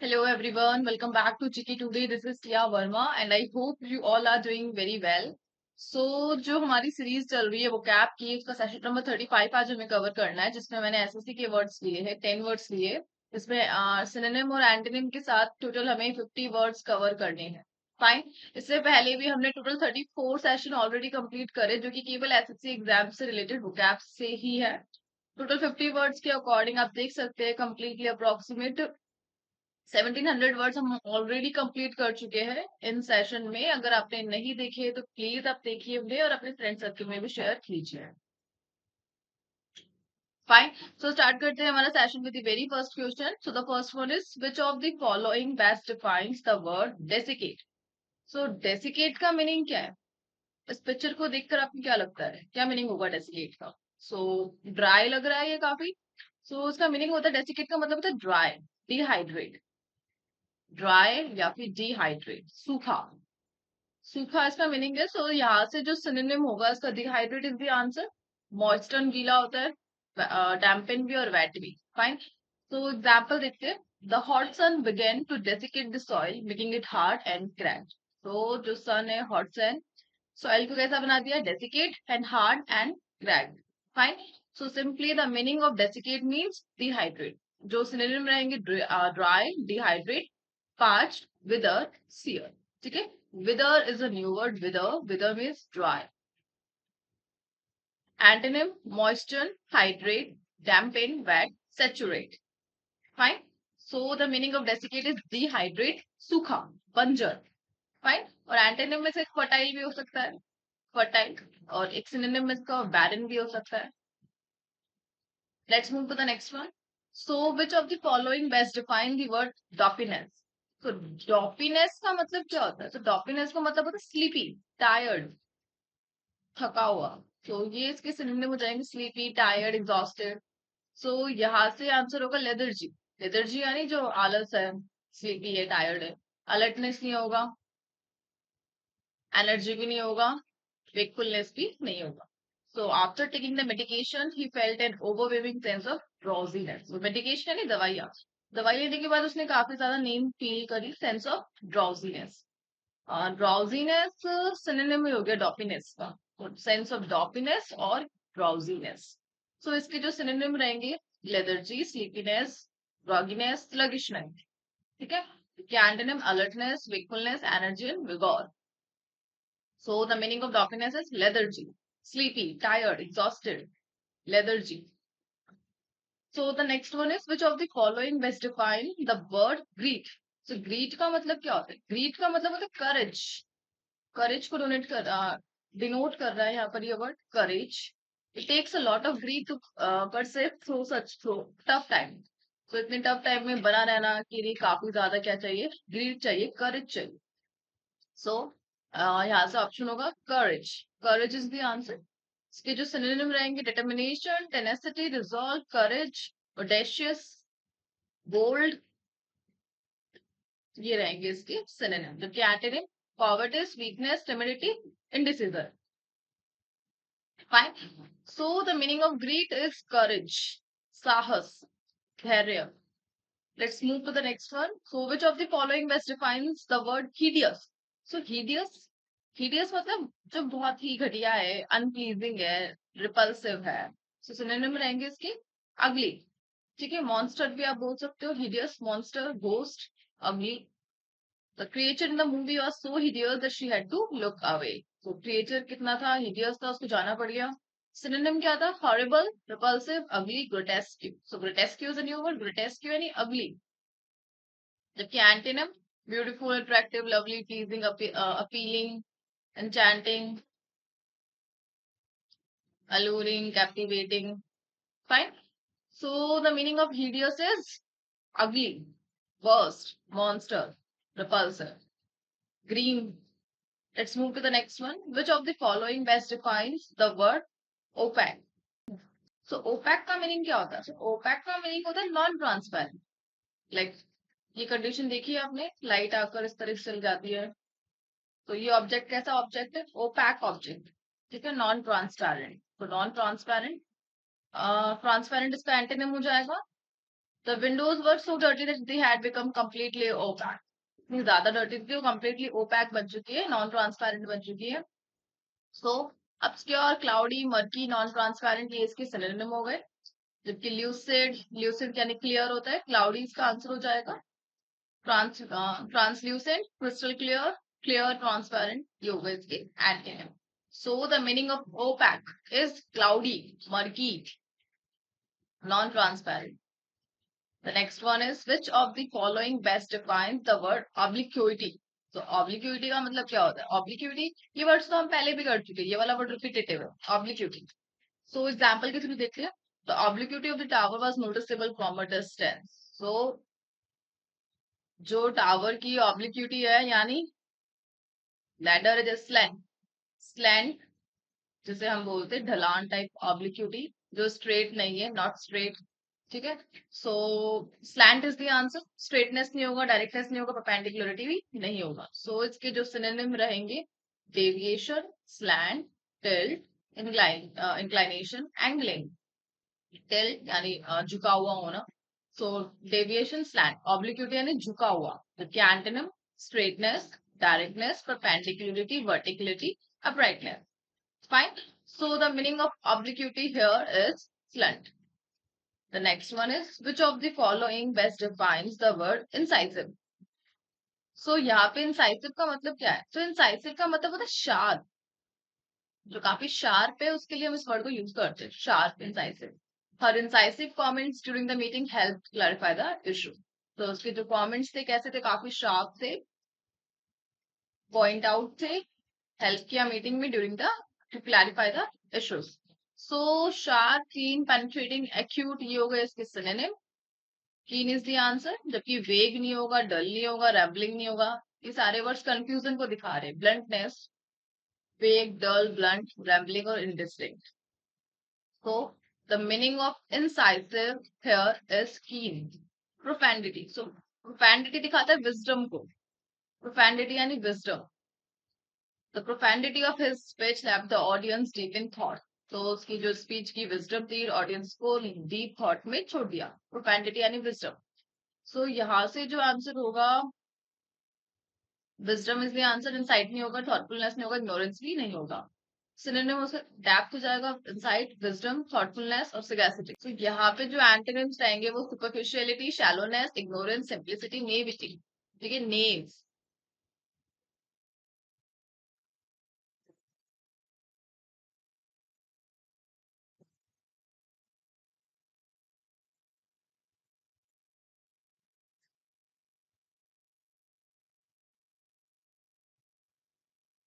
Hello everyone, welcome back to Chiki Today. This is Sia Verma and I hope you all are doing very well. So जो हमारी series चल रही है वो cap की उसका सेशन नंबर 35 आज हमें कवर करना है जिसमें मैंने एसएससी के वर्ड्स लिए हैं 10 वर्ड्स लिए इसमें सिनोनिम और एंटोनिम के साथ टोटल हमें 50 वर्ड्स कवर करने हैं। फाइन। इससे पहले भी हमने टोटल 34 सेशन ऑलरेडी कंप्लीट करे जो कि केवल एसएससी एग्जाम से रिलेटेड वोकैब से ही है। टोटल 50 वर्ड्स के अकॉर्डिंग आप देख सकते हैं कम्प्लीटली अप्रोक्सीमेट 1700 वर्ड्स हम ऑलरेडी कंप्लीट कर चुके हैं इन सेशन में। अगर आपने नहीं देखे तो प्लीज आप देखिए उन्हें और अपने फ्रेंड सर्कल में भी शेयर कीजिए। फाइन। सो स्टार्ट करते हैं हमारा session with the very first question. So the first one is which of the following best defines the word desiccate. So desiccate का मीनिंग क्या है? इस पिक्चर को देखकर आपको क्या लगता है, क्या मीनिंग होगा डेसिकेट का? सो ड्राई लग रहा है ये काफी। सो उसका मीनिंग होता है डेसिकेट का मतलब होता है ड्राई, डिहाइड्रेट। ड्राई या फिर डिहाइड्रेट, सूखा। सूखा इसका मीनिंग है। सो यहाँ से जो सिनोनिम होगा इसका dehydrate is the answer. Moisture गीला होता है, डैम्पन भी और वेट भी। फाइन। तो एग्जाम्पल देखते हैं। The hot sun begin to desiccate the soil making it hard and cracked. तो जो सन है, हॉट सन, सॉइल को कैसा बना दिया? Desiccate and hard and cracked. Fine. So simply the meaning of desiccate means dehydrate. जो सिनोनिम रहेंगे dry, dehydrate, parched, wither, sear. ठीक है। wither is a new word. Wither means dry. Antonym moisture, hydrate, dampen, wet, saturate. Fine. So the meaning of desiccate is dehydrate, सूखा, बंजर। Fine. और antonym में से fertile भी हो सकता है, फर्टाइल। और एक सिनोनिम में इसका बैरन भी हो सकता है। Let's move to the next one. So, which of the following best define the word doppiness? So, doppiness का मतलब क्या होता है? So, doppiness का मतलब होता है sleepy, tired, थका हुआ। So, ये इसके सिनोनिम हो जाएंगे sleepy, tired, exhausted. So, यहाँ से आंसर होगा लेथर्जी। लेथर्जी यानी जो आलस है, sleepy है, tired है। अलर्टनेस नहीं होगा, एनर्जी भी नहीं होगा, wakefulness भी नहीं होगा। So after taking the medication, he felt an overwhelming sense of drowsiness. So medication यानी दवाइयाँ, दवाई लेने के बाद उसने काफी ज्यादा नींद फील करी, sense of drowsiness. Drowsiness synonym में हो गया डॉपिनेस का, सेंस ऑफ डॉपिनेस और ड्राउजीनेस। सो इसके जो सिनोनिम रहेंगे लेथर्जी, स्लीपीनेस, ग्रॉगीनेस, स्लगिशनेस। ठीक है। Antonym alertness, wakefulness, energy and vigour. So the meaning of doppiness is lethargy, sleepy, tired, exhausted, lethargy. So the next one is which of the following best define the word greed? So greed का मतलब क्या होता है? Greed का मतलब होता है courage. Courage को denote कर रहा है यहाँ पर ये word courage. It takes a lot of greed to persist through tough time. So इतने tough time में बना रहना के लिए काफी ज्यादा क्या चाहिए? Greed चाहिए, courage चाहिए. सो यहाँ से ऑप्शन होगा courage. Courage is the answer. इसके जो सिनोनिम रहेंगे determination, tenacity, resolve, courage, audacious, bold, ये रहेंगे इसके सिनोनिम। जबकि antonym cowardice, weakness, timidity, indecision. Fine. So the meaning of grit is courage, साहस, धैर्य। Let's move to the next one. So which of the following best defines the word hideous? So hideous, hideous मतलब जो बहुत ही घटिया है, अनप्लीजिंग है, repulsive है। सो synonym रहेंगे इसके अगली। ठीक है। मॉन्स्टर भी आप बोल सकते हो, hideous, मॉन्स्टर, घोस्ट, अगली। The creature in the movie was so hideous that she had to look away. तो क्रिएचर कितना था, hideous था, उसको जाना पड़ गया। सिनोनिम क्या था? हॉरिबल, रिपल्सिव, अगली, grotesque. So grotesque is a new word, grotesque यानी अगली। जबकि antonym beautiful, attractive, lovely, pleasing, appealing, enchanting, alluring, captivating. Fine. So the meaning of hideous is ugly, worst, monster, repulsive, green. Let's move to the next one. Which of the following best defines the word opaque? So opaque का meaning क्या होता है? So opaque का meaning होता है non transparent. Like ये condition देखी है आपने, लाइट आकर इस तरह से चल जाती है। तो ये ऑब्जेक्ट कैसा ऑब्जेक्ट है? Opaque object. ठीक है। Non transparent. तो नॉन ट्रांसपेरेंट, ट्रांसपेरेंट इसका एंटोनिम हो जाएगा The windows were so dirty that they had become completely opaque. इतनी ज्यादा dirty थी वो completely opaque बन चुकी है, non transparent बन चुकी है. So obscure, cloudy, murky, non transparent ये इसके synonym हो गए. जबकि lucid यानी clear होता है, cloudy इसका आंसर हो जाएगा. Translucent, crystal clear, clear, transparent ये होगा इसके antonym. So the meaning of opaque is cloudy, murky, non transparent. The next one is which of the following best defines the word obliquity. तो obliquity का मतलब क्या होता है? Obliquity ये वर्ड्स तो हम पहले भी कर चुके हैं, ये वाला वर्ड रिपीटेटिव है, obliquity. So एग्जाम्पल के थ्रू देखते हैं. The obliquity of the tower was noticeable from a distance. So जो टावर की obliquity है यानी लैडर है जैसे स्लैंट जिसे हम बोलते हैं ढलान टाइप obliquity जो स्ट्रेट नहीं है, नॉट स्ट्रेट. ठीक है. So slant is the answer. Straightness नहीं होगा, डायरेक्टनेस नहीं होगा, परपेंडिकुलरिटी भी नहीं होगा. सो इसके जो सिनोनिम रहेंगे deviation, slant, tilt, inclination, angling. Tilt यानी झुका हुआ होना. सो डेविएशन, स्लैंट, ऑब्लिक्विटी यानी झुका हुआ. जबकि antonym straightness, directness, perpendicularity, verticality, uprightness. Fine. So the meaning of obliquity here is slant. The next one is which of the following best defines the word incisive. So यहाँ पे incisive का मतलब क्या है? So incisive का मतलब होता है sharp. जो काफी sharp है उसके लिए हम इस वर्ड को यूज करते हैं. Sharp, incisive. Her incisive comments during the meeting helped clarify the issue. तो उसके जो comments थे कैसे थे? काफी sharp थे, point out थे, help किया मीटिंग में during the to clarify the issues. So sharp, keen, penetrating, acute ये होगा इसके synonym. Keen is the answer. जबकि vague नहीं होगा, dull नहीं होगा, rambling नहीं होगा. ये सारे वर्ड्स कंफ्यूजन को दिखा रहे हैं. Bluntness, vague, dull, blunt, rambling और indistinct. So the meaning of incisive here is keen. Profundity. So profanity दिखाता है wisdom को. Profundity यानी wisdom. The profundity of his speech left the audience deep in thought. तो उसकी जो speech की wisdom थी ऑडियंस को डीप थॉट में छोड़ दिया. प्रोफेंडिटी यानी विजडम. सो यहाँ से जो आंसर होगा wisdom is the answer. Insight नहीं होगा, थॉटफुलनेस नहीं होगा, इग्नोरेंस भी नहीं होगा. सिनोनिम उसका डेप्थ हो जाएगा, इनसाइट, विजडम, थॉटफुलनेस और सगैसिटी. तो यहाँ पे जो एंटोनिम्स रहेंगे वो superficiality, shallowness, ignorance, simplicity, naivety. ठीक है. नेव